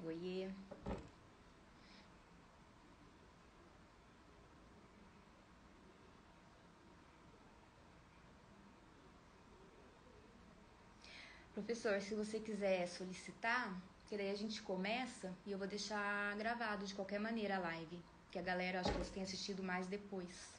Oiê. Professor, se você quiser solicitar, que daí a gente começa e eu vou deixar gravado de qualquer maneira a live, que a galera acho que eles têm assistido mais depois.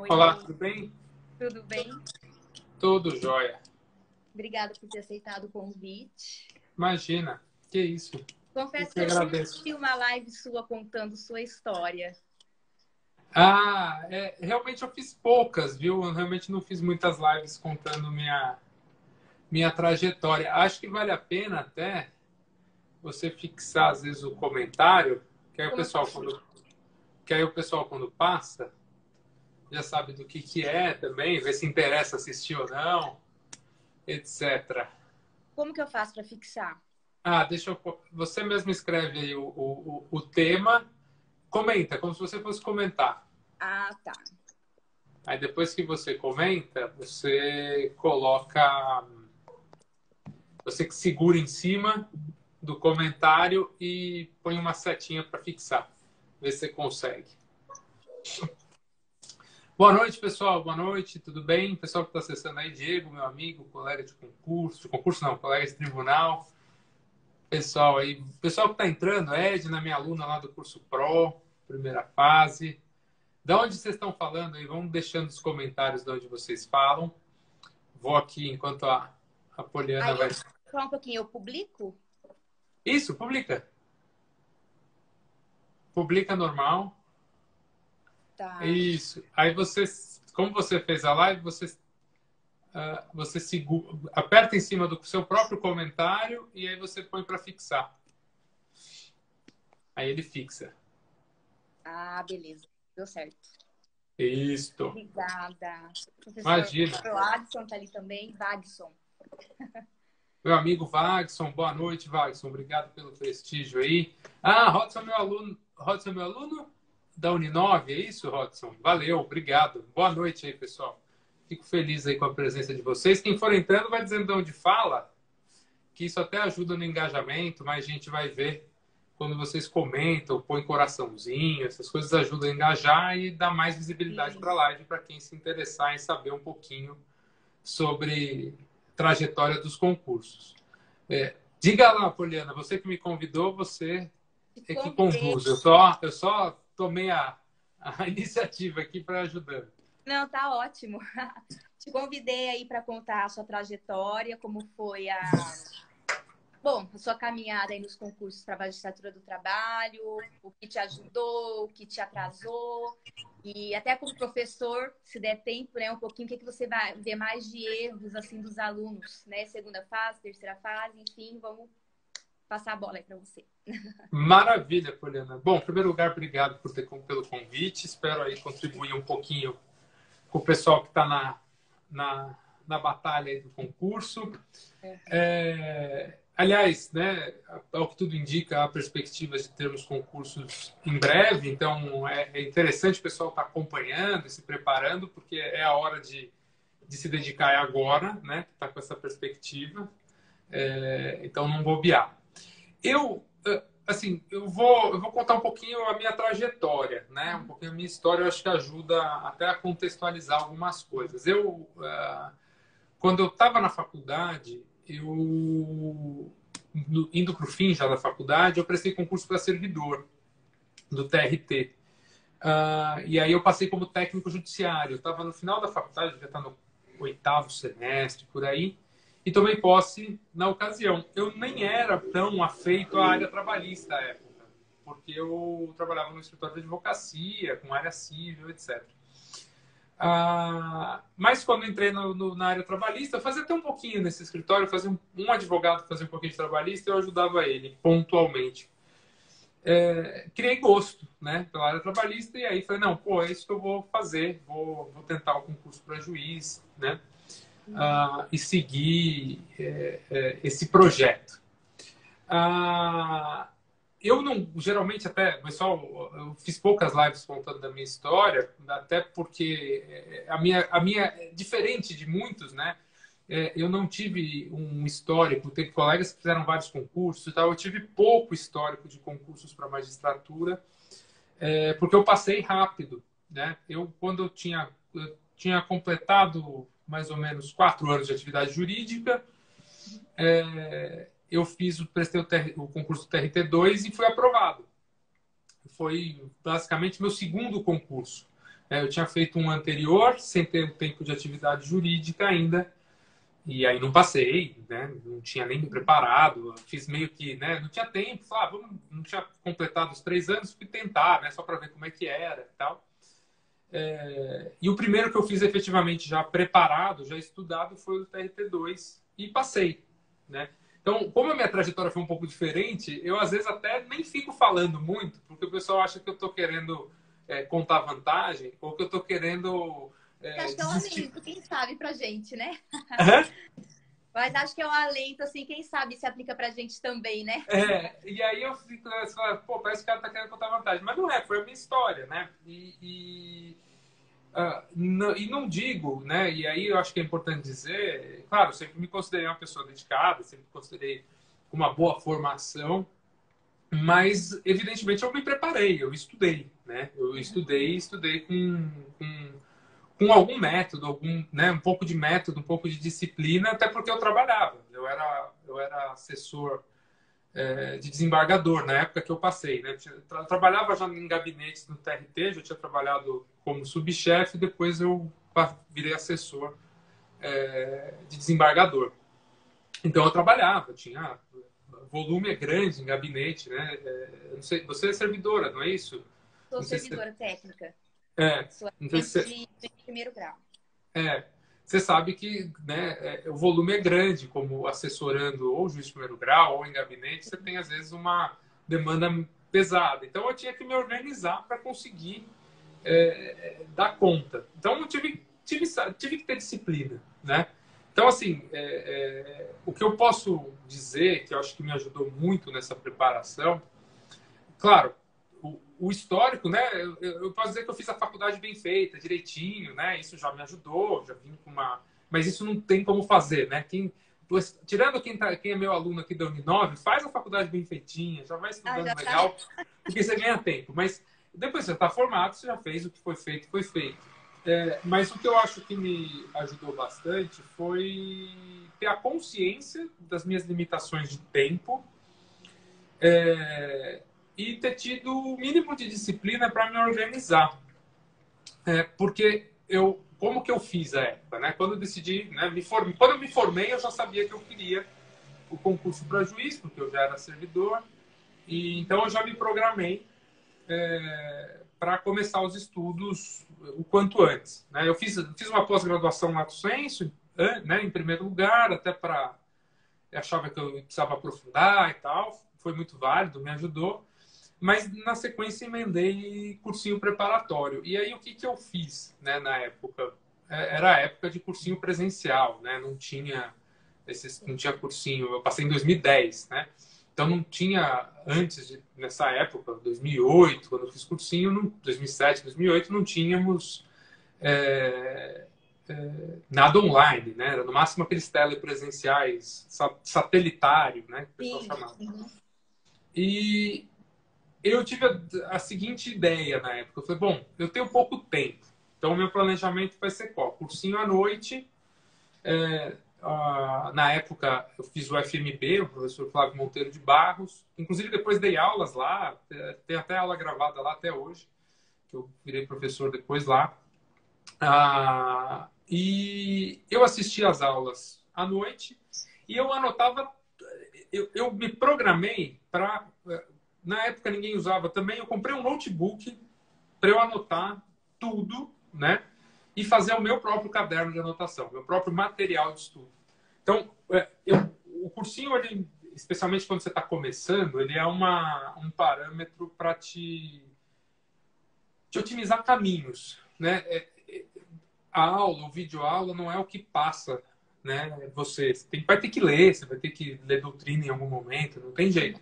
Olá, Oi, tudo bem? tudo bem? Tudo jóia. Obrigada por ter aceitado o convite. Imagina, que isso. Eu Confesso que que eu nunca agradeço. assisti uma live sua contando sua história. Realmente eu fiz poucas, viu? Eu realmente não fiz muitas lives contando minha trajetória. Acho que vale a pena até você fixar, às vezes, o comentário, que aí o Como eu pessoal, faço isso? quando passa, já sabe do que é também, vê se interessa assistir ou não, etc. Como que eu faço para fixar? Você mesmo escreve aí o tema, comenta, como se você fosse comentar. Ah, tá. Aí depois que você comenta, você coloca, você que segura em cima do comentário e põe uma setinha para fixar. Vê se você consegue. Boa noite, pessoal. Boa noite, tudo bem? Pessoal que está acessando aí, Diego, meu amigo, colega de concurso não, colega de tribunal. Pessoal aí, pessoal que está entrando, Edna, minha aluna lá do curso Pro, primeira fase. Da onde vocês estão falando aí? Vamos deixando os comentários de onde vocês falam. Vou aqui enquanto a Poliana Aí vai. eu só um pouquinho, eu publico? Isso, publica. Publica normal. Tá. Isso. Aí você, como você fez a live, você segura, aperta em cima do seu próprio comentário e aí você põe para fixar. Aí ele fixa. Ah, beleza. Deu certo. Isto. Obrigada. Professor Imagina. Adson tá ali também. Vagson. Meu amigo Wagson, boa noite, Wagson. Obrigado pelo prestígio aí. Ah, Rodson é meu aluno. Rodson é meu aluno da Uninove, é isso, Rodson? Valeu, obrigado. Boa noite aí, pessoal. Fico feliz aí com a presença de vocês. Quem for entrando vai dizendo de onde fala, que isso até ajuda no engajamento, mas a gente vai ver quando vocês comentam, põem coraçãozinho, essas coisas ajudam a engajar e dá mais visibilidade para a live para quem se interessar em saber um pouquinho sobre trajetória dos concursos. Diga lá, Poliana, você que me convidou, você Te é que convidei. conduz. Eu só tomei a iniciativa aqui para ajudar. Não, tá ótimo. Te convidei aí para contar a sua trajetória, como foi bom, a sua caminhada aí nos concursos para a magistratura do trabalho, o que te ajudou, o que te atrasou, e até como professor, se der tempo, né, um pouquinho, o que você vai ver mais de erros, assim, dos alunos, né, segunda fase, terceira fase, enfim, vamos passar a bola aí para você. Maravilha, Poliana. Bom, em primeiro lugar, obrigado pelo convite. Espero aí contribuir um pouquinho com o pessoal que está na batalha aí do concurso. Aliás, né, ao que tudo indica, há perspectivas de termos concursos em breve, então é interessante o pessoal estar acompanhando e se preparando, porque é a hora de se dedicar agora, né, que está com essa perspectiva, então não bobear. Assim, eu vou contar um pouquinho a minha trajetória, né, um pouquinho a minha história, eu acho que ajuda até a contextualizar algumas coisas. Quando eu estava na faculdade, indo para o fim já da faculdade, eu prestei concurso para servidor do TRT. E aí eu passei como técnico judiciário. Eu estava no final da faculdade, já está no oitavo semestre, por aí, e tomei posse na ocasião. Eu nem era tão afeito à área trabalhista à época, porque eu trabalhava no escritório de advocacia, com área civil, etc. Mas quando entrei na área trabalhista, eu fazia até um pouquinho nesse escritório, fazia um advogado fazia um pouquinho de trabalhista e eu ajudava ele pontualmente. Criei gosto, né, pela área trabalhista e aí falei, não, pô, é isso que eu vou fazer, vou tentar o concurso para juiz, né? e seguir esse projeto. Eu não, geralmente até, pessoal, eu fiz poucas lives contando da minha história, até porque a minha diferente de muitos, né? Eu não tive um histórico, teve colegas que fizeram vários concursos e tal, eu tive pouco histórico de concursos para magistratura, porque eu passei rápido, né? Quando eu tinha completado mais ou menos 4 anos de atividade jurídica, eu prestei o concurso do TRT2 e fui aprovado. Foi basicamente meu segundo concurso. Eu tinha feito um anterior, sem ter um tempo de atividade jurídica ainda, e aí não passei, né? Não tinha nem me preparado, fiz meio que, né? Não tinha tempo, não tinha completado os 3 anos, fui tentar, né? Só para ver como é que era e tal. E o primeiro que eu fiz efetivamente já preparado, já estudado, foi o TRT2 e passei, né? Então, como a minha trajetória foi um pouco diferente, eu às vezes até nem fico falando muito, porque o pessoal acha que eu estou querendo contar vantagem ou que eu estou querendo Acho que é um alento, quem sabe, pra gente, né? Uhum. Mas acho que é um alento, assim, quem sabe se aplica pra gente também, né? E aí eu fico, pô, parece que o cara tá querendo contar vantagem. Mas não é, foi a minha história, né? E não digo, né? E aí eu acho que é importante dizer, claro, sempre me considerei uma pessoa dedicada, sempre me considerei com uma boa formação, mas evidentemente eu me preparei, eu estudei, né? Eu estudei com algum método, né? Um pouco de método, um pouco de disciplina, até porque eu trabalhava. Eu era assessor de desembargador na época que eu passei, né? Trabalhava já em gabinetes no TRT, já tinha trabalhado como subchefe, depois eu virei assessor de desembargador. Então eu trabalhava, tinha volume grande em gabinete, né? Não sei, você é servidora, não é isso? Sou Não sei se servidora técnica. é, Sou não sei se assistente de primeiro grau. você sabe que, né, o volume é grande, como assessorando ou juiz de primeiro grau ou em gabinete, você tem às vezes uma demanda pesada. Então eu tinha que me organizar para conseguir dar conta. Então eu tive que ter disciplina, né? Então, assim, o que eu posso dizer, que eu acho que me ajudou muito nessa preparação, claro, o histórico, né? Eu posso dizer que eu fiz a faculdade bem feita, direitinho, né? Isso já me ajudou, já vim com uma. Mas isso não tem como fazer, né? Tirando quem é meu aluno aqui da Uninove, faz a faculdade bem feitinha, já vai estudando Já legal, tá. porque você ganha tempo. Mas depois você está formado, você já fez o que foi feito, foi feito. Mas o que eu acho que me ajudou bastante foi ter a consciência das minhas limitações de tempo, e ter tido o mínimo de disciplina para me organizar. Porque como que eu fiz a época, né? Quando eu decidi, né, quando eu me formei, eu já sabia que eu queria o concurso para juiz, porque eu já era servidor, e então eu já me programei para começar os estudos o quanto antes, né? Eu fiz uma pós-graduação lato sensu, né, em primeiro lugar, até para achava que eu precisava aprofundar e tal, foi muito válido, me ajudou. Mas na sequência emendei cursinho preparatório. E aí o que eu fiz, né, na época? Era a época de cursinho presencial, né? Não tinha cursinho. Eu passei em 2010, né? Então não tinha nessa época, 2008, quando eu fiz cursinho, 2007, 2008, não tínhamos nada online, né? Era no máximo aqueles telepresenciais, satelitário, né? Que o pessoal chamava. E eu tive a seguinte ideia na época. Eu falei, bom, eu tenho pouco tempo. Então, o meu planejamento vai ser qual? Cursinho à noite. Na época, eu fiz o FMB, o professor Flávio Monteiro de Barros. Inclusive, depois dei aulas lá. Tem até aula gravada lá até hoje, que eu virei professor depois lá. E eu assistia às aulas à noite e eu anotava. Eu me programei para. Na época ninguém usava também. Eu comprei um notebook para eu anotar tudo, né? E fazer o meu próprio caderno de anotação, meu próprio material de estudo. Então, o cursinho, ele, especialmente quando você está começando, ele é um parâmetro para te otimizar caminhos, né? A aula, o vídeo aula, não é o que passa né? Vai ter que ler, você vai ter que ler doutrina em algum momento, não tem jeito.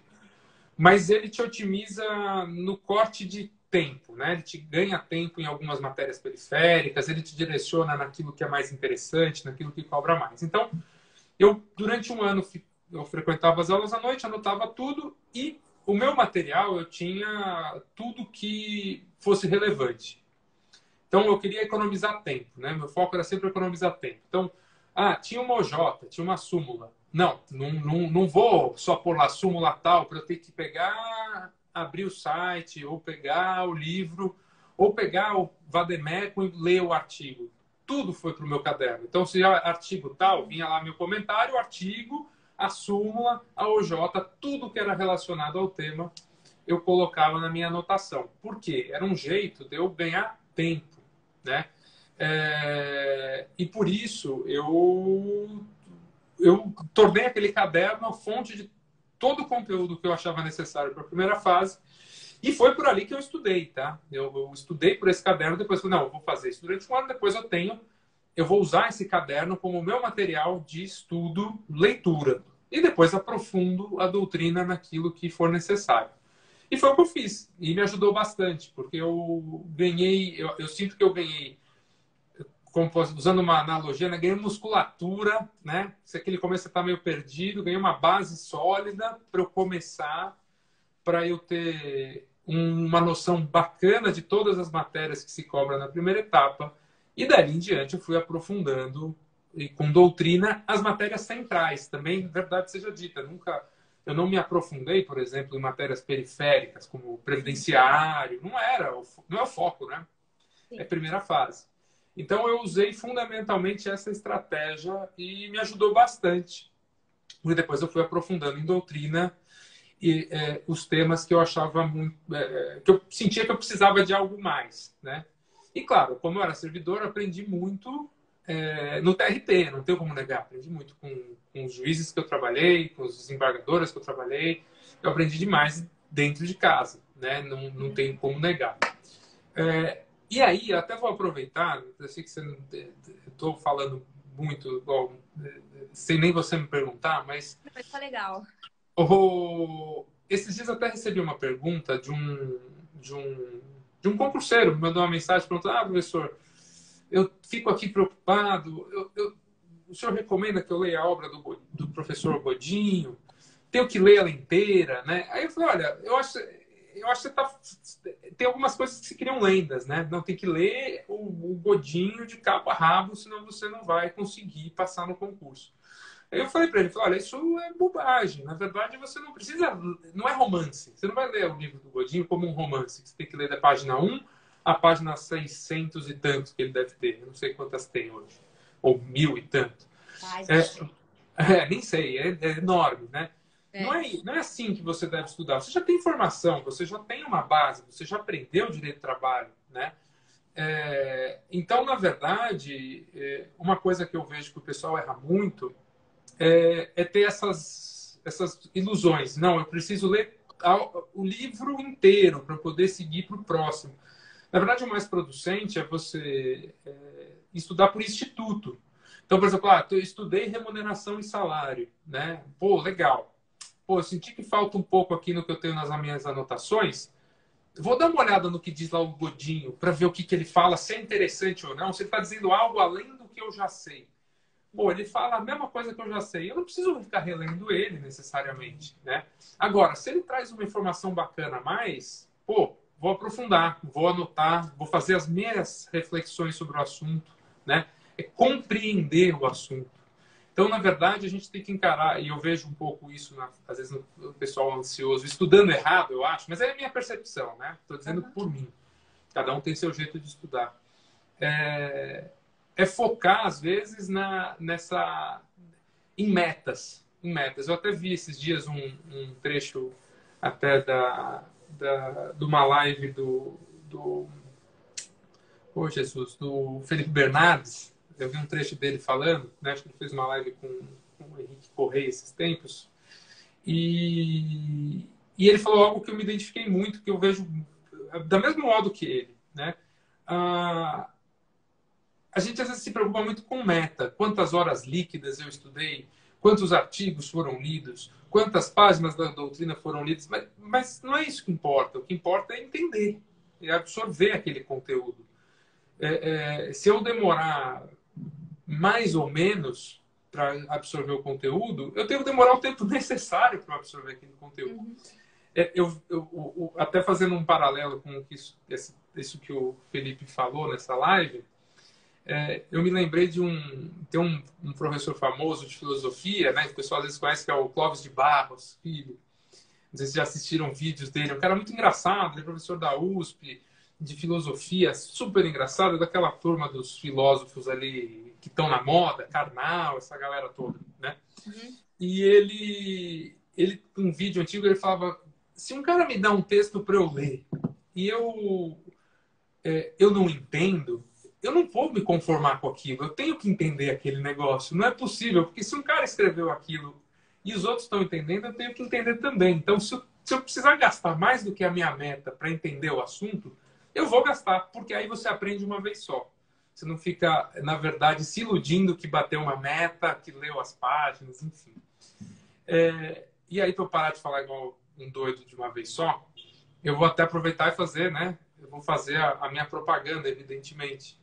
Mas ele te otimiza no corte de tempo, né? Ele te ganha tempo em algumas matérias periféricas, ele te direciona naquilo que é mais interessante, naquilo que cobra mais. Então, durante um ano, eu frequentava as aulas à noite, anotava tudo e o meu material, eu tinha tudo que fosse relevante. Então, eu queria economizar tempo, né? Meu foco era sempre economizar tempo. Então, tinha uma OJ, tinha uma súmula. Não vou só pôr lá súmula tal para eu ter que pegar, abrir o site, ou pegar o livro, ou pegar o Vademécum e ler o artigo. Tudo foi para o meu caderno. Então, se artigo tal, vinha lá meu comentário, o artigo, a súmula, a OJ, tudo que era relacionado ao tema, eu colocava na minha anotação. Por quê? Era um jeito de eu ganhar tempo, né? E por isso eu tornei aquele caderno a fonte de todo o conteúdo que eu achava necessário para a primeira fase. E foi por ali que eu estudei, tá? Eu estudei por esse caderno, depois falei, não, eu vou fazer isso durante um ano, depois eu vou usar esse caderno como meu material de estudo, leitura. E depois aprofundo a doutrina naquilo que for necessário. E foi o que eu fiz. E me ajudou bastante, porque eu sinto que eu ganhei, usando uma analogia, né? Ganhei musculatura, né? Se aquele começo está meio perdido, ganhei uma base sólida para eu começar, para eu ter uma noção bacana de todas as matérias que se cobram na primeira etapa. E dali em diante eu fui aprofundando e com doutrina as matérias centrais. Também, verdade seja dita, eu não me aprofundei, por exemplo, em matérias periféricas, como previdenciário. Não é o foco, né? É a primeira fase. Então, eu usei fundamentalmente essa estratégia e me ajudou bastante. E depois eu fui aprofundando em doutrina e os temas que eu achava muito... que eu sentia que eu precisava de algo mais, né? E, claro, como eu era servidor, eu aprendi muito no TRT, não tenho como negar. Aprendi muito com os juízes que eu trabalhei, com os desembargadores que eu trabalhei. Eu aprendi demais dentro de casa, né? Não tenho como negar. E aí, eu até vou aproveitar, eu sei que estou falando muito, bom, sem nem você me perguntar, mas... Mas tá legal. Esses dias eu até recebi uma pergunta de um concurseiro, me mandou uma mensagem perguntando: professor, eu fico aqui preocupado, o senhor recomenda que eu leia a obra do professor Godinho? Tenho que ler ela inteira, né? Aí eu falei, olha, eu acho que tem algumas coisas que se criam lendas, né? Não tem que ler o Godinho de cabo a rabo, senão você não vai conseguir passar no concurso. Aí eu falei para ele, olha, isso é bobagem. Na verdade, você não precisa... Não é romance. Você não vai ler o livro do Godinho como um romance. Você tem que ler da página 1 à página 600 e tantos que ele deve ter. Eu não sei quantas tem hoje. Ou 1000 e tanto. Nem sei. É enorme, né? Não é assim que você deve estudar. Você já tem informação, você já tem uma base, você já aprendeu direito do trabalho, né? Então, na verdade, uma coisa que eu vejo que o pessoal erra muito ter essas ilusões. Não, eu preciso ler o livro inteiro para poder seguir para o próximo. Na verdade, o mais producente é você estudar por instituto. Então, por exemplo, eu estudei remuneração e salário, né? Pô, legal. Pô, eu senti que falta um pouco aqui no que eu tenho nas minhas anotações. Vou dar uma olhada no que diz lá o Godinho para ver o que ele fala, se é interessante ou não, se ele está dizendo algo além do que eu já sei. Pô, ele fala a mesma coisa que eu já sei. Eu não preciso ficar relendo ele necessariamente, né? Agora, se ele traz uma informação bacana a mais, pô, vou aprofundar, vou anotar, vou fazer as minhas reflexões sobre o assunto, né? É compreender o assunto. Então, na verdade, a gente tem que encarar, e eu vejo um pouco isso, às vezes, no pessoal ansioso, estudando errado, eu acho, mas é a minha percepção, né? Estou dizendo por mim. Cada um tem seu jeito de estudar. Focar, às vezes, em metas. Eu até vi esses dias um trecho até de uma live do Felipe Bernardes. Eu vi um trecho dele falando, né? Acho que ele fez uma live com o Henrique Correia esses tempos. E ele falou algo que eu me identifiquei muito, que eu vejo da mesmo modo que ele, né? a gente às vezes se preocupa muito com meta. Quantas horas líquidas eu estudei, quantos artigos foram lidos, quantas páginas da doutrina foram lidas, mas não é isso que importa. O que importa é entender, é absorver aquele conteúdo. Se eu demorar mais ou menos para absorver o conteúdo, eu tenho que demorar o tempo necessário para absorver aquele conteúdo. Uhum. Até fazendo um paralelo com isso que o Felipe falou nessa live, eu me lembrei de tem um professor famoso de filosofia, né, que o pessoal às vezes conhece, que é o Clóvis de Barros, filho. Não sei se já assistiram vídeos dele. É um cara muito engraçado, ele é professor da USP, de filosofia, super engraçado, daquela turma dos filósofos ali que estão na moda, Karnal, essa galera toda, né? Uhum. E um vídeo antigo, ele falava: se um cara me dá um texto para eu ler e eu não entendo, eu não vou me conformar com aquilo. Eu tenho que entender aquele negócio. Não é possível, porque se um cara escreveu aquilo e os outros estão entendendo, eu tenho que entender também. Então, se eu precisar gastar mais do que a minha meta para entender o assunto, eu vou gastar, porque aí você aprende uma vez só. Você não fica, na verdade, se iludindo que bateu uma meta, que leu as páginas, enfim. E aí, para eu parar de falar igual um doido de uma vez só, eu vou até aproveitar e fazer, né? Eu vou fazer a minha propaganda, evidentemente.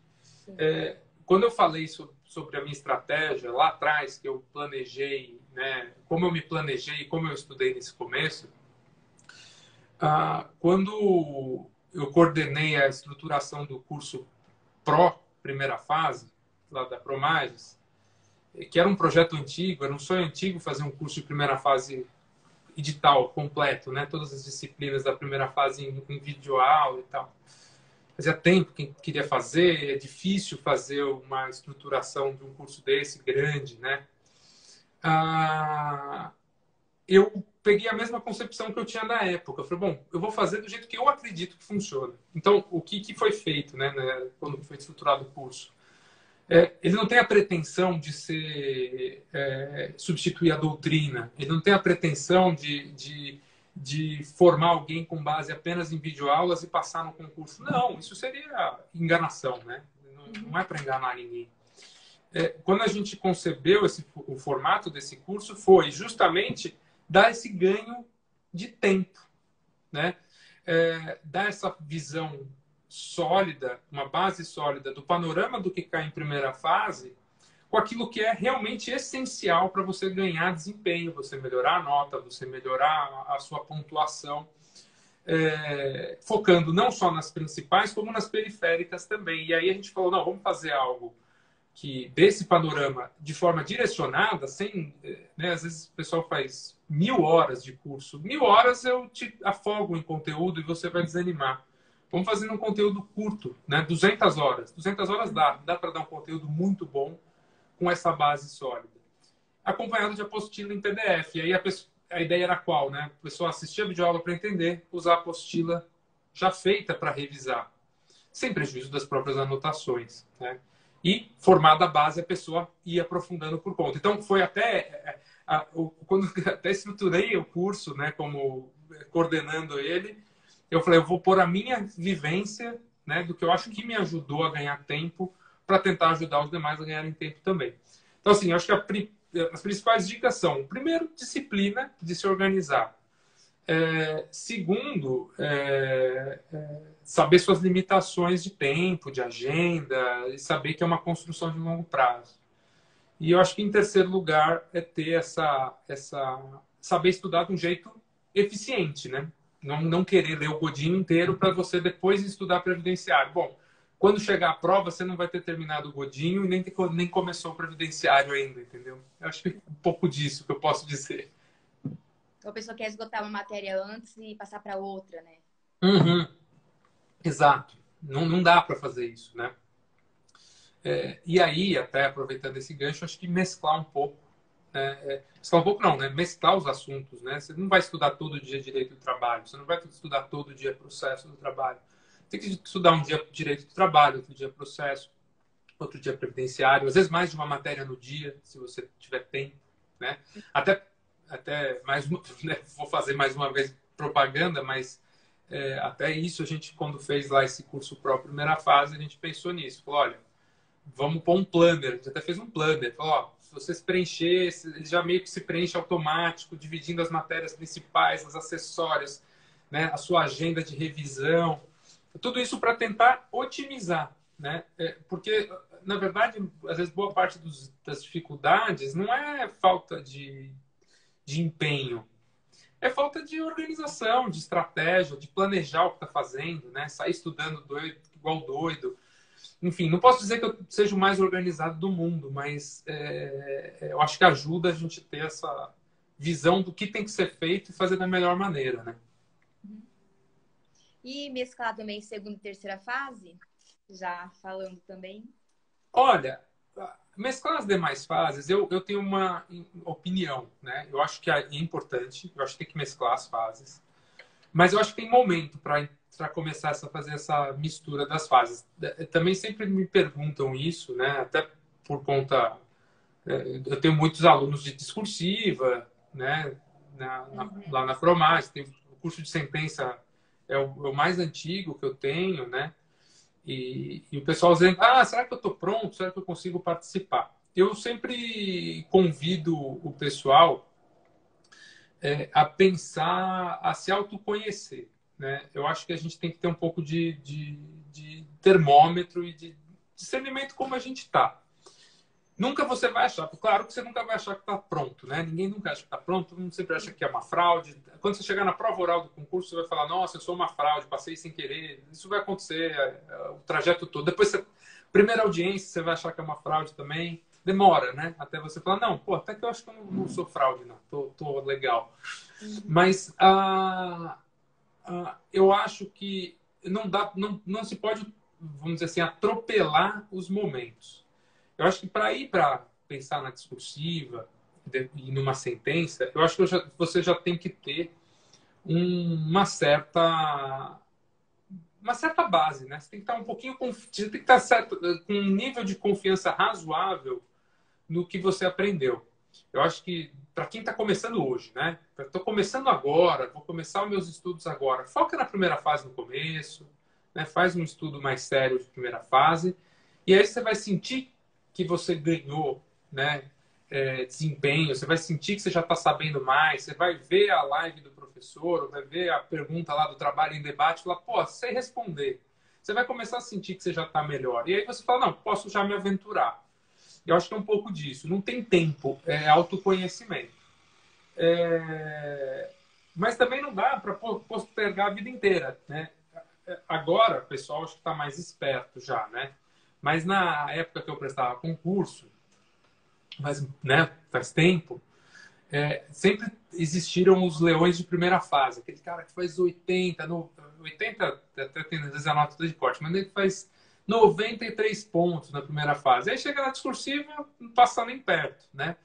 Quando eu falei sobre a minha estratégia lá atrás, que eu planejei, né? Como eu me planejei, como eu estudei nesse começo, quando eu coordenei a estruturação do curso Pro, primeira fase, lá da Promages, que era um projeto antigo, era um sonho antigo fazer um curso de primeira fase edital completo, né? Todas as disciplinas da primeira fase em videoaula e tal. Fazia tempo que queria fazer, é difícil fazer uma estruturação de um curso desse, grande, né? Eu peguei a mesma concepção que eu tinha na época. Eu falei, bom, eu vou fazer do jeito que eu acredito que funciona. Então, o que foi feito, né, quando foi estruturado o curso? Ele não tem a pretensão de substituir a doutrina. Ele não tem a pretensão de formar alguém com base apenas em videoaulas e passar no concurso. Não, isso seria enganação, né? Não é para enganar ninguém. Quando a gente concebeu o formato desse curso, foi justamente dar esse ganho de tempo, né? Dar essa visão sólida, uma base sólida do panorama do que cai em primeira fase, com aquilo que é realmente essencial para você ganhar desempenho, você melhorar a nota, você melhorar a sua pontuação, focando não só nas principais, como nas periféricas também. E aí a gente falou, não, vamos fazer algo que desse panorama de forma direcionada, sem, né, às vezes o pessoal faz 1000 horas de curso. 1000 horas eu te afogo em conteúdo e você vai desanimar. Vamos fazer um conteúdo curto, né? 200 horas. 200 horas dá para dar um conteúdo muito bom com essa base sólida. Acompanhado de apostila em PDF. E aí a ideia era qual, né? A pessoa assistia a videoaula para entender, usar a apostila já feita para revisar, sem prejuízo das próprias anotações, né? E, formada a base, a pessoa ia aprofundando por conta. Então, foi quando até estruturei o curso, né, como coordenando ele, eu falei, eu vou pôr a minha vivência, né, do que eu acho que me ajudou a ganhar tempo, para tentar ajudar os demais a ganharem tempo também. Então, assim, eu acho que as principais dicas são, primeiro, disciplina de se organizar. Segundo, saber suas limitações de tempo, de agenda, e saber que é uma construção de longo prazo. E eu acho que, em terceiro lugar, é ter saber estudar de um jeito eficiente, né? Não querer ler o Godinho inteiro para você depois estudar previdenciário. Bom, quando chegar a prova, você não vai ter terminado o Godinho e nem começou o previdenciário ainda, entendeu? Eu acho que é um pouco disso que eu posso dizer. Ou a pessoa quer esgotar uma matéria antes e passar para outra, né? Uhum. Exato. Não dá para fazer isso, né? E aí, até aproveitando esse gancho, acho que mesclar um pouco. Mesclar um pouco não, né? Mesclar os assuntos, né? Você não vai estudar todo dia direito do trabalho, você não vai estudar todo dia processo do trabalho. Tem que estudar um dia direito do trabalho, outro dia processo, outro dia previdenciário, às vezes mais de uma matéria no dia, se você tiver tempo, né? Até mais né? Vou fazer mais uma vez propaganda, mas até isso a gente, quando fez lá esse curso próprio, primeira fase, a gente pensou nisso. Falou, olha, vamos pôr um planner. A gente até fez um planner. Falou, ó, se você se preencher, ele já meio que se preenche automático, dividindo as matérias principais, as acessórias, né? A sua agenda de revisão. Tudo isso para tentar otimizar, né? Porque, na verdade, às vezes boa parte das dificuldades não é falta de empenho, é falta de organização, de estratégia, de planejar o que está fazendo, né? Sair estudando doido, igual doido. Enfim, não posso dizer que eu seja o mais organizado do mundo, mas eu acho que ajuda a gente ter essa visão do que tem que ser feito e fazer da melhor maneira, né? E mesclar também segunda e terceira fase? Já falando também. Olha, mesclar as demais fases, eu tenho uma opinião, né? Eu acho que é importante, eu acho que tem que mesclar as fases. Mas eu acho que tem momento para começar a fazer essa mistura das fases. Também sempre me perguntam isso, né? Até por conta... Eu tenho muitos alunos de discursiva, né? Lá na Promage, tem o curso de sentença é o mais antigo que eu tenho, né? E o pessoal dizendo, será que eu estou pronto? Será que eu consigo participar? Eu sempre convido o pessoal a pensar, a se autoconhecer, né? Eu acho que a gente tem que ter um pouco de termômetro e de discernimento como a gente está. Nunca você vai achar, claro que você nunca vai achar que está pronto, né? Ninguém nunca acha que está pronto, todo mundo sempre acha que é uma fraude. Quando você chegar na prova oral do concurso, você vai falar, nossa, eu sou uma fraude, passei sem querer. Isso vai acontecer o trajeto todo. Depois, primeira audiência, você vai achar que é uma fraude também. Demora, né? Até você falar, não, pô, até que eu acho que eu não sou fraude, não. Tô legal. Mas eu acho que não se pode, vamos dizer assim, atropelar os momentos. Eu acho que para pensar na discursiva e numa sentença, eu acho que você já tem que ter uma certa base, né? Você tem que estar um pouquinho você tem que estar com um nível de confiança razoável no que você aprendeu. Eu acho que para quem está começando hoje, né? Estou começando agora, vou começar os meus estudos agora. Foca na primeira fase no começo, né? Faz um estudo mais sério de primeira fase e aí você vai sentir que você ganhou, né? Desempenho, você vai sentir que você já está sabendo mais, você vai ver a live do professor, vai ver a pergunta lá do trabalho em debate, e falar, pô, sei responder. Você vai começar a sentir que você já está melhor. E aí você fala, não, posso já me aventurar. Eu acho que é um pouco disso. Não tem tempo, é autoconhecimento. Mas também não dá para postergar a vida inteira, né? Agora, o pessoal acho que está mais esperto já, né? Mas na época que eu prestava concurso, mas, né, faz tempo, sempre existiram os leões de primeira fase. Aquele cara que faz 80, até tem às vezes a nota de corte, mas ele faz 93 pontos na primeira fase. Aí chega na discursiva, não passa nem perto, né?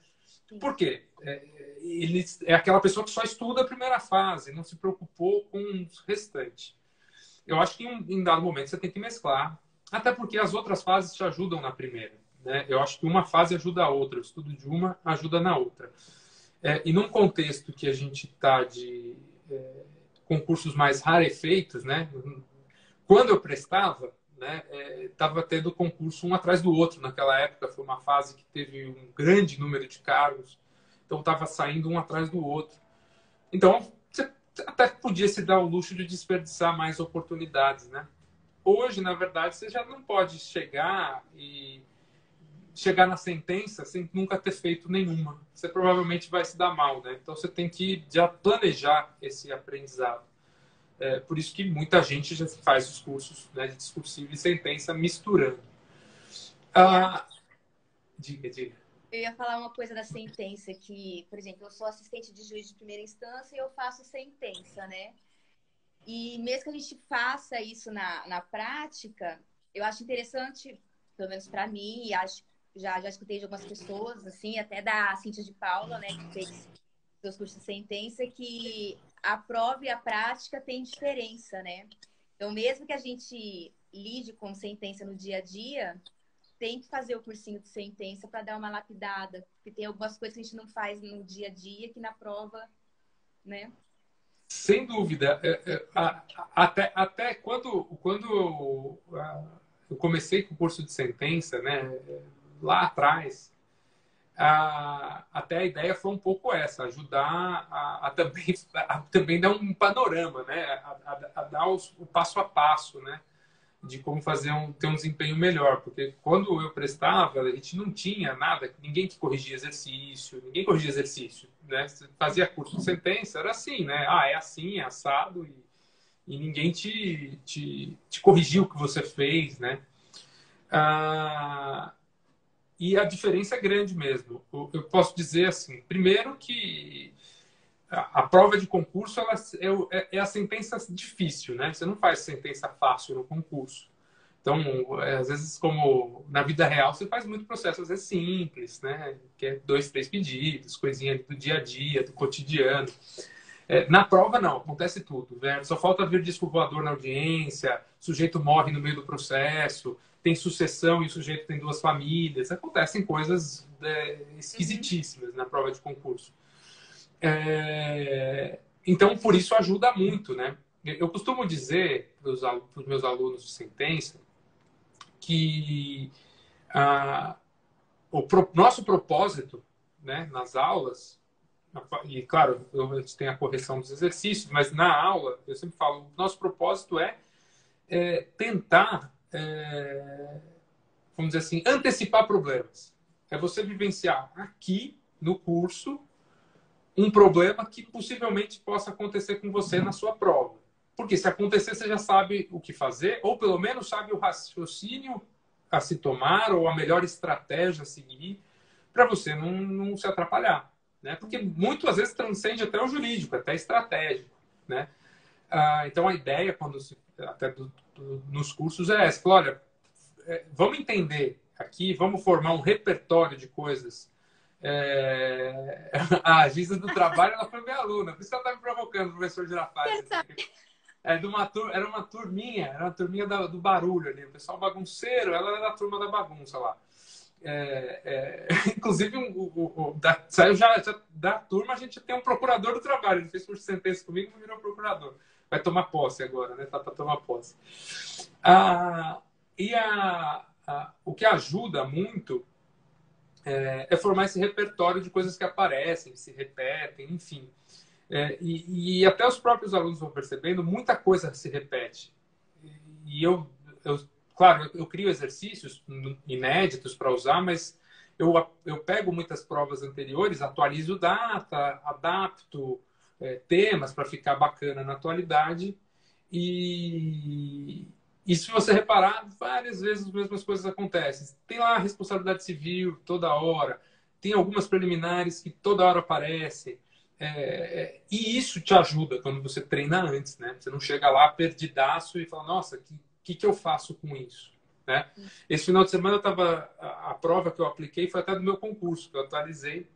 Por quê? Ele é aquela pessoa que só estuda a primeira fase, não se preocupou com o restante. Eu acho que em dado momento você tem que mesclar, até porque as outras fases te ajudam na primeira, né? Eu acho que uma fase ajuda a outra, o estudo de uma ajuda na outra. E num contexto que a gente está de concursos mais rarefeitos, né? Quando eu prestava, né, estava tendo concurso um atrás do outro. Naquela época foi uma fase que teve um grande número de cargos, então estava saindo um atrás do outro. Então você até podia se dar o luxo de desperdiçar mais oportunidades, né? Hoje, na verdade, você já não pode chegar na sentença sem nunca ter feito nenhuma. Você provavelmente vai se dar mal, né? Então você tem que já planejar esse aprendizado. Por isso que muita gente já faz os cursos, né, de discursivo e sentença misturando. Diga. Eu ia falar uma coisa da sentença que, por exemplo, eu sou assistente de juiz de primeira instância e eu faço sentença, né? E mesmo que a gente faça isso na prática, eu acho interessante, pelo menos para mim, e acho, já escutei de algumas pessoas, assim, até da Cíntia de Paula, né, que fez seus cursos de sentença, que a prova e a prática têm diferença, né? Então, mesmo que a gente lide com sentença no dia a dia, tem que fazer o cursinho de sentença para dar uma lapidada, porque tem algumas coisas que a gente não faz no dia a dia que na prova, né? Sem dúvida. Até quando eu comecei com o curso de sentença, né, lá atrás, até a ideia foi um pouco essa, ajudar a também dar um panorama, né, a dar o passo a passo, né, de como ter um desempenho melhor, porque quando eu prestava, a gente não tinha nada, ninguém que corrigia exercício, né? Você fazia curso de sentença, era assim, né? É assim, é assado, e ninguém te corrigiu o que você fez, né? E a diferença é grande mesmo. Eu posso dizer assim, primeiro que a prova de concurso é a sentença difícil, né? Você não faz sentença fácil no concurso. Então, às vezes, como na vida real, você faz muito processo, às vezes simples, né? Que é 2, 3 pedidos, coisinha do dia a dia, do cotidiano. Na prova, não, acontece tudo, né? Só falta vir disco voador na audiência, o sujeito morre no meio do processo, tem sucessão e o sujeito tem 2 famílias. Acontecem coisas esquisitíssimas na prova de concurso. Então, por isso ajuda muito, né? Eu costumo dizer para os meus alunos de sentença que o nosso propósito, né, nas aulas, e claro, a gente tem a correção dos exercícios, mas na aula, eu sempre falo, o nosso propósito é tentar, vamos dizer assim, antecipar problemas. É você vivenciar aqui no curso um problema que possivelmente possa acontecer com você na sua prova. Porque se acontecer, você já sabe o que fazer, ou pelo menos sabe o raciocínio a se tomar, ou a melhor estratégia a seguir, para você não se atrapalhar. Né? Porque muitas vezes transcende até o jurídico, até estratégico. Né? Então a ideia, até nos cursos, é essa. Olha, vamos entender aqui, vamos formar um repertório de coisas. A Giza do trabalho, ela foi minha aluna, por isso que ela está me provocando, professor Girafales. Era uma turminha do barulho ali, o pessoal bagunceiro, ela era da turma da bagunça lá. Inclusive, saiu já da turma, a gente tem um procurador do trabalho, ele fez curso de sentença comigo e virou procurador. Vai tomar posse agora, né? Tá para tomar posse. O que ajuda muito é formar esse repertório de coisas que aparecem, que se repetem, enfim. E até os próprios alunos vão percebendo, muita coisa se repete. E claro, eu crio exercícios inéditos para usar, mas eu pego muitas provas anteriores, atualizo data, adapto temas para ficar bacana na atualidade. E se você reparar, várias vezes as mesmas coisas acontecem. Tem lá a responsabilidade civil toda hora, tem algumas preliminares que toda hora aparecem. E isso te ajuda quando você treina antes, né? Você não chega lá perdidaço e fala, nossa, o que eu faço com isso? Né? Esse final de semana a prova que eu apliquei foi até do meu concurso, que eu atualizei.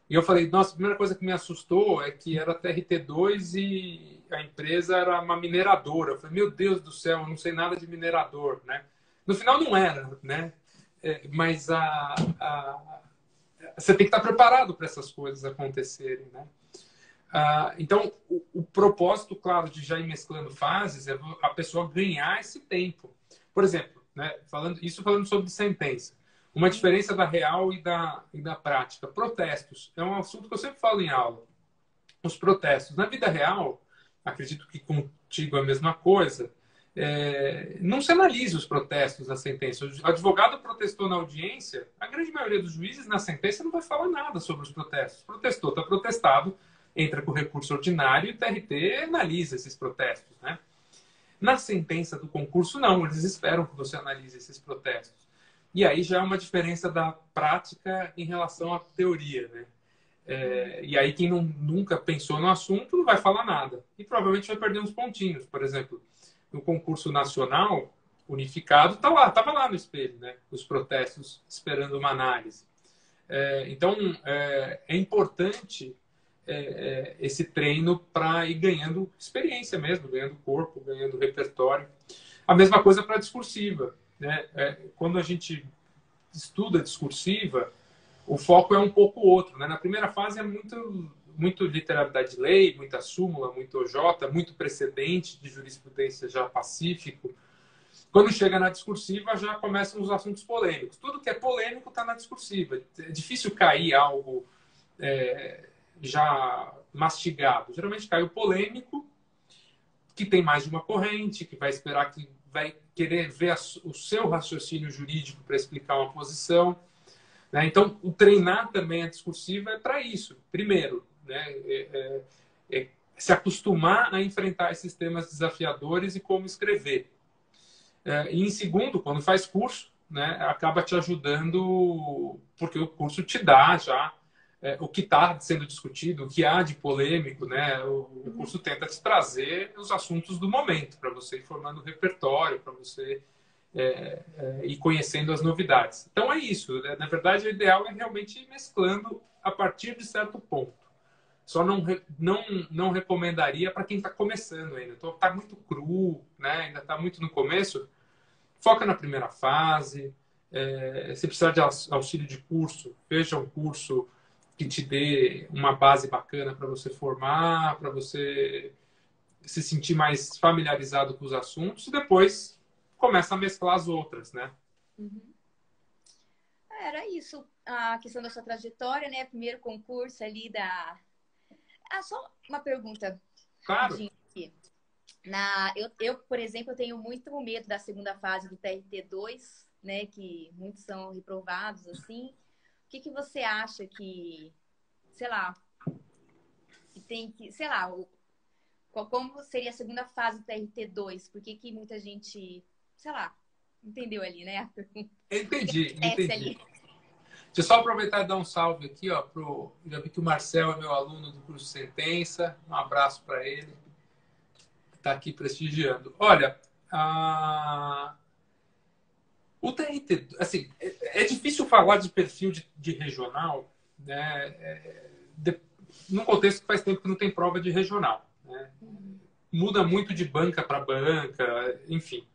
E eu falei, nossa, a primeira coisa que me assustou é que era TRT2 e a empresa era uma mineradora. Eu falei, meu Deus do céu, eu não sei nada de minerador, né? No final não era, né? Mas você tem que estar preparado para essas coisas acontecerem, né? Então, o propósito, claro, de já ir mesclando fases é a pessoa ganhar esse tempo. Por exemplo, né, falando sobre sentença. Uma diferença da real e da prática. Protestos. É um assunto que eu sempre falo em aula. Os protestos. Na vida real, acredito que contigo é a mesma coisa, não se analisa os protestos da sentença. O advogado protestou na audiência, a grande maioria dos juízes na sentença não vai falar nada sobre os protestos. Protestou, está protestado, entra com recurso ordinário e o TRT analisa esses protestos. Né? Na sentença do concurso, não. Eles esperam que você analise esses protestos. E aí já é uma diferença da prática em relação à teoria, né? E aí quem nunca pensou no assunto não vai falar nada. E provavelmente vai perder uns pontinhos. Por exemplo, no concurso nacional unificado, estava lá no espelho, né? Os protestos esperando uma análise. Então, é importante esse treino para ir ganhando experiência mesmo, ganhando corpo, ganhando repertório. A mesma coisa para a discursiva. Né? Quando a gente estuda discursiva, o foco é um pouco outro. Né? Na primeira fase é muito literalidade de lei, muita súmula, muito OJ, muito precedente de jurisprudência já pacífico. Quando chega na discursiva, já começam os assuntos polêmicos. Tudo que é polêmico está na discursiva. É difícil cair algo já mastigado. Geralmente cai o polêmico, que tem mais de uma corrente, que vai esperar, que vai querer ver o seu raciocínio jurídico para explicar uma posição. Né? Então, o treinar também a discursiva é para isso. Primeiro, né? Se acostumar a enfrentar esses temas desafiadores e como escrever. E em segundo, quando faz curso, né, acaba te ajudando, porque o curso te dá já o que está sendo discutido, o que há de polêmico, né? O curso tenta te trazer os assuntos do momento, para você ir formando o repertório, para você ir conhecendo as novidades. Então é isso. Né? Na verdade, o ideal é realmente ir mesclando a partir de certo ponto. Só não recomendaria para quem está começando ainda. Então, está muito cru, né? Ainda está muito no começo. Foca na primeira fase. Se precisar de auxílio de curso, veja um curso que te dê uma base bacana para você formar, para você se sentir mais familiarizado com os assuntos. E depois começa a mesclar as outras, né? Uhum. Era isso. A questão da sua trajetória, né? Primeiro concurso ali da... só uma pergunta. Claro. Aqui. Eu, por exemplo, eu tenho muito medo da segunda fase do TRT2, né? Que muitos são reprovados, assim. O que você acha que, sei lá, que tem que, sei lá, como seria a segunda fase do TRT2? Por que muita gente, sei lá, entendeu ali, né? Entendi. Ali? Deixa eu só aproveitar e dar um salve aqui, ó, já vi que o Marcel é meu aluno do curso Sentença. Um abraço para ele. Está aqui prestigiando. Olha, o TRT, assim, é difícil falar de perfil de regional, né? Num contexto que faz tempo que não tem prova de regional, né? Muda muito de banca para banca, enfim.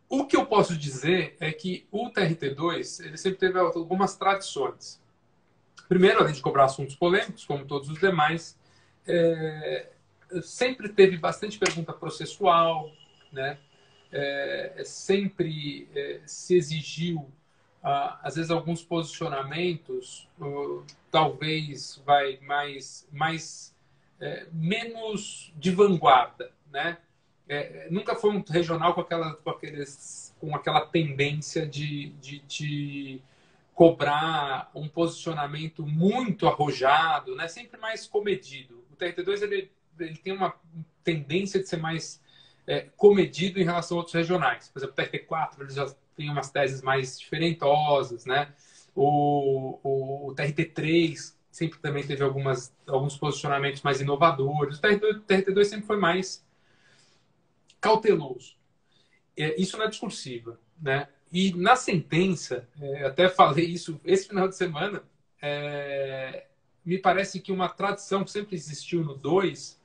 O que eu posso dizer é que o TRT2 ele sempre teve algumas tradições. Primeiro, além de cobrar assuntos polêmicos, como todos os demais, sempre teve bastante pergunta processual, né? Sempre se exigiu, às vezes, alguns posicionamentos, talvez menos de vanguarda, né? Nunca foi um regional com aquela tendência de cobrar um posicionamento muito arrojado, né? Sempre mais comedido. O TRT2 ele tem uma tendência de ser mais comedido em relação a outros regionais. Por exemplo, o TRT4 ele já tem umas teses mais diferentosas, né? O TRT3 sempre também teve alguns posicionamentos mais inovadores. O TRT2 sempre foi mais cauteloso. Isso na discursiva, né? E na sentença, até falei isso esse final de semana, me parece que uma tradição que sempre existiu no 2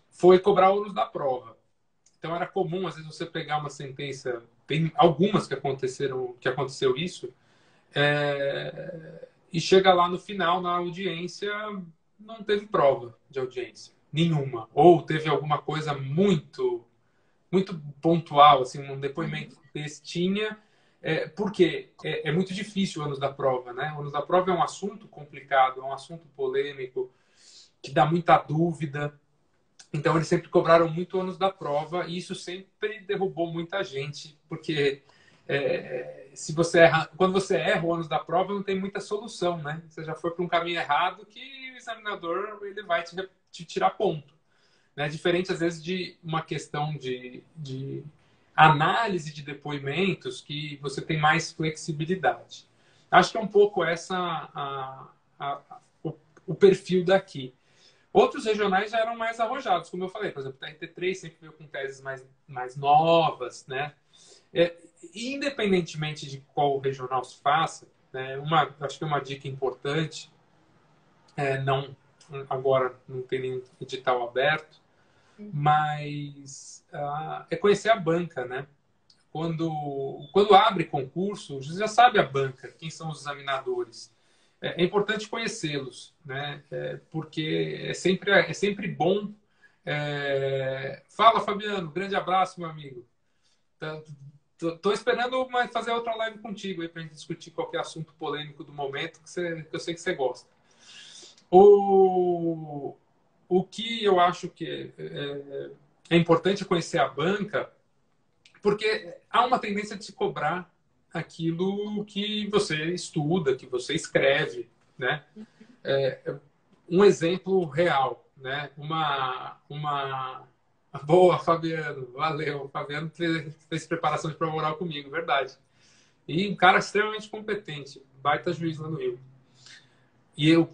foi cobrar ônus da prova. Então era comum, às vezes, você pegar uma sentença, tem algumas que aconteceu isso, e chega lá no final, na audiência, não teve prova de audiência, nenhuma. Ou teve alguma coisa muito pontual, assim, um depoimento desse tinha, porque é muito difícil o ônus da prova, né? O ônus da prova é um assunto complicado, é um assunto polêmico, que dá muita dúvida. Então, eles sempre cobraram muito ônus da prova e isso sempre derrubou muita gente, porque quando você erra o ônus da prova, não tem muita solução, né? Você já foi para um caminho errado que o examinador ele vai te tirar ponto. Né? Diferente, às vezes, de uma questão de análise de depoimentos que você tem mais flexibilidade. Acho que é um pouco o perfil daqui. Outros regionais já eram mais arrojados, como eu falei. Por exemplo, o TRT3 sempre veio com teses mais novas, né? Independentemente de qual regional se faça, né? Acho que é uma dica importante, agora não tem nenhum edital aberto, mas é conhecer a banca, né? Quando abre concurso, você já sabe a banca, quem são os examinadores. É importante conhecê-los, né? Porque é sempre bom. Fala, Fabiano, grande abraço, meu amigo. Tô esperando fazer outra live contigo aí pra gente discutir qualquer assunto polêmico do momento que eu sei que você gosta. O que eu acho que é importante conhecer a banca, porque há uma tendência de se cobrar aquilo que você estuda, que você escreve, né? Um exemplo real, né? Boa, Fabiano, valeu. Fabiano fez preparação de prova oral comigo, verdade. E um cara extremamente competente, baita juiz lá no Rio. E o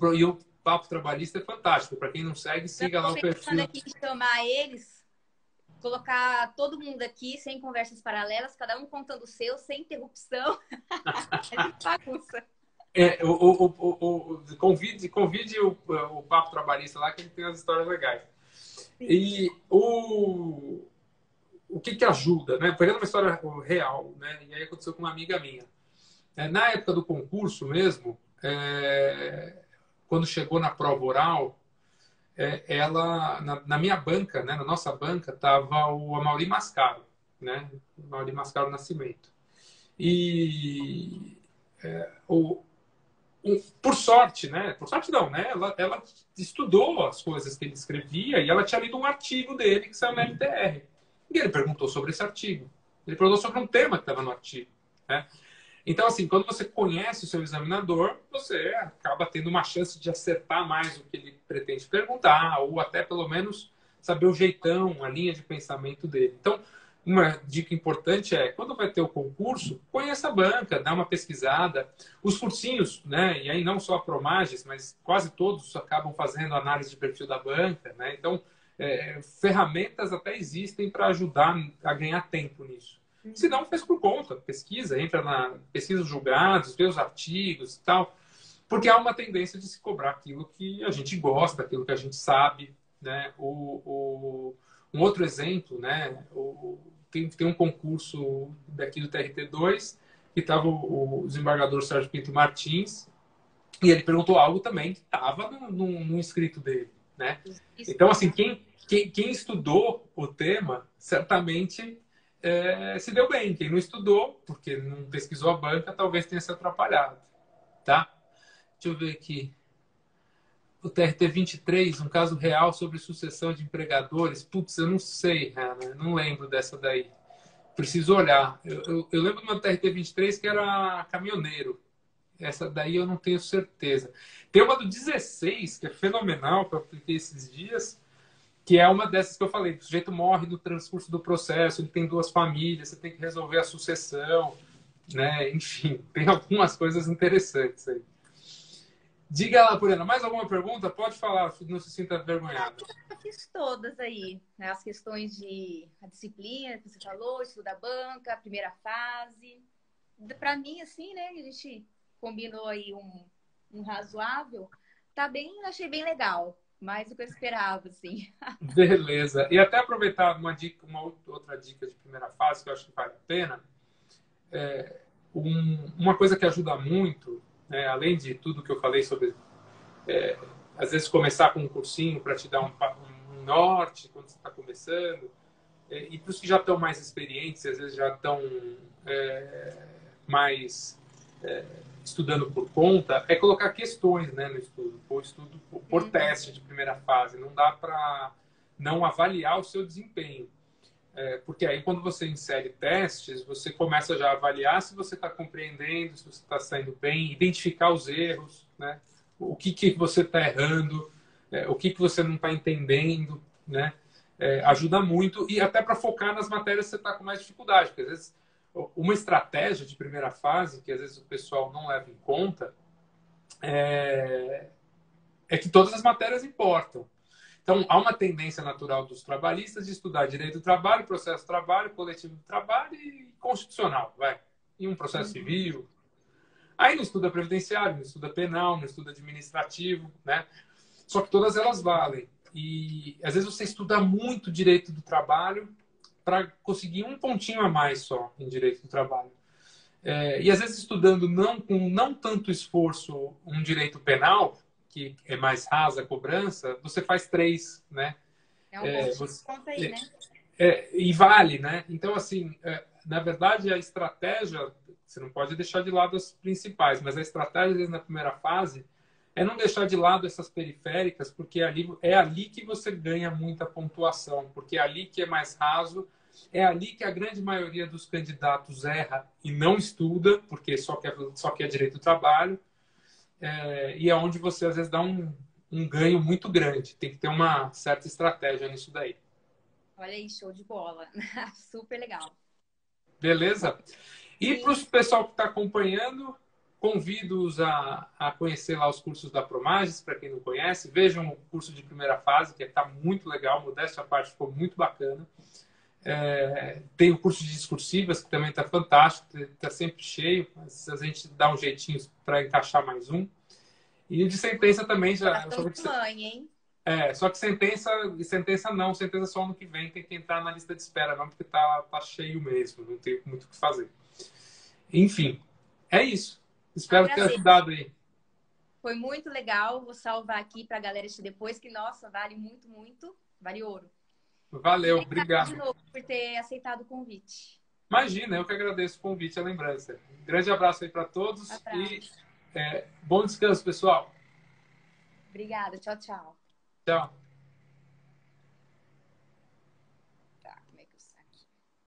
Papo Trabalhista é fantástico. Para quem não segue, siga lá o perfil. Eu tô aqui em chamar eles, colocar todo mundo aqui, sem conversas paralelas, cada um contando o seu, sem interrupção. É bagunça. Convide o Papo Trabalhista lá, que ele tem as histórias legais. Sim. E o que ajuda, né? Pegando uma história real, né? E aí aconteceu com uma amiga minha. Na época do concurso mesmo, quando chegou na prova oral, ela, na minha banca, né? Na nossa banca, estava o Amaury Mascaro, né? O Amaury Mascaro Nascimento. E por sorte, né? Por sorte não, né? Ela estudou as coisas que ele escrevia e ela tinha lido um artigo dele que saiu na LTR. E ele perguntou sobre esse artigo. Ele perguntou sobre um tema que estava no artigo, né? Então, assim, quando você conhece o seu examinador, você acaba tendo uma chance de acertar mais o que ele pretende perguntar, ou até, pelo menos, saber o jeitão, a linha de pensamento dele. Então, uma dica importante é, quando vai ter o concurso, conheça a banca, dá uma pesquisada. Os cursinhos, né, e aí não só a Promages, mas quase todos acabam fazendo análise de perfil da banca, né? Então, ferramentas até existem para ajudar a ganhar tempo nisso. Se não, faz por conta, pesquisa, entra na pesquisa dos julgados, vê os artigos e tal, porque há uma tendência de se cobrar aquilo que a gente gosta, aquilo que a gente sabe, né? Um outro exemplo, né? Tem um concurso daqui do TRT2 que estava o desembargador Sérgio Pinto Martins e ele perguntou algo também que estava no inscrito dele, né? Então, assim, quem estudou o tema, certamente se deu bem. Quem não estudou, porque não pesquisou a banca, talvez tenha se atrapalhado, tá? Deixa eu ver aqui. O TRT 23, um caso real sobre sucessão de empregadores. Putz, eu não sei, Hannah, não lembro dessa daí. Preciso olhar. Eu lembro de uma TRT 23 que era caminhoneiro. Essa daí eu não tenho certeza. Tem uma do 16, que é fenomenal, que eu apliquei esses dias, que é uma dessas que eu falei. O sujeito morre no transcurso do processo, ele tem 2 famílias, você tem que resolver a sucessão, né? Enfim, tem algumas coisas interessantes aí. Diga lá, Purena, mais alguma pergunta? Pode falar, não se sinta envergonhada. Eu fiz todas aí, né? As questões de a disciplina que você falou, estudo da banca, primeira fase. Para mim, assim, né? A gente combinou aí um razoável. Tá bem, achei bem legal. Mais do que eu esperava, assim. Beleza. E até aproveitar uma outra dica de primeira fase, que eu acho que vale a pena. Uma coisa que ajuda muito, né, além de tudo que eu falei sobre, às vezes, começar com um cursinho para te dar um norte quando você está começando, e para os que já estão mais experientes, às vezes já estão mais estudando por conta, é colocar questões, né, no estudo, por teste de primeira fase. Não dá para não avaliar o seu desempenho. Porque aí, quando você insere testes, você começa já a avaliar se você está compreendendo, se você está saindo bem, identificar os erros, né? O que você está errando, o que você não está entendendo, né? Ajuda muito, e até para focar nas matérias que você está com mais dificuldade, porque às vezes uma estratégia de primeira fase, que às vezes o pessoal não leva em conta, é que todas as matérias importam. Então, há uma tendência natural dos trabalhistas de estudar direito do trabalho, processo do trabalho, coletivo do trabalho e constitucional, vai. E um processo civil. Aí não estuda previdenciário, não estuda penal, não estuda administrativo, né? Só que todas elas valem. E às vezes você estuda muito direito do trabalho para conseguir um pontinho a mais só em direito do trabalho. E às vezes estudando com não tanto esforço um direito penal, que é mais rasa a cobrança, você faz 3, né? É um ponto aí, né? E vale, né? Então, assim, na verdade, a estratégia, você não pode deixar de lado as principais, mas a estratégia, às vezes, na primeira fase, é não deixar de lado essas periféricas, porque é ali que você ganha muita pontuação, porque é ali que é mais raso, é ali que a grande maioria dos candidatos erra e não estuda, porque só quer direito do trabalho, e é onde você, às vezes, dá um ganho muito grande. Tem que ter uma certa estratégia nisso daí. Olha aí, show de bola. Super legal. Beleza? E para Sim. o pessoal que está acompanhando, convido-os a conhecer lá os cursos da Promages, para quem não conhece. Vejam o curso de primeira fase, que está muito legal, modéstia à parte, ficou muito bacana. Tem o curso de discursivas, que também está fantástico, está sempre cheio, mas a gente dá um jeitinho para encaixar mais um. E o de sentença também já. Coração de mãe, hein? Só que sentença não, sentença só ano que vem, tem que entrar na lista de espera, não, porque tá cheio mesmo, não tem muito o que fazer. Enfim, é isso. Espero ter Agradeço. ajudado aí. Foi muito legal. Vou salvar aqui para a galera assistir depois, que, nossa, vale muito, muito. Vale ouro. Valeu, E obrigada de obrigado. novo por ter aceitado o convite. Imagina, eu que agradeço o convite e a lembrança. Um grande abraço aí para todos e Abraço. bom descanso, pessoal. Obrigada. Tchau, tchau. Tchau.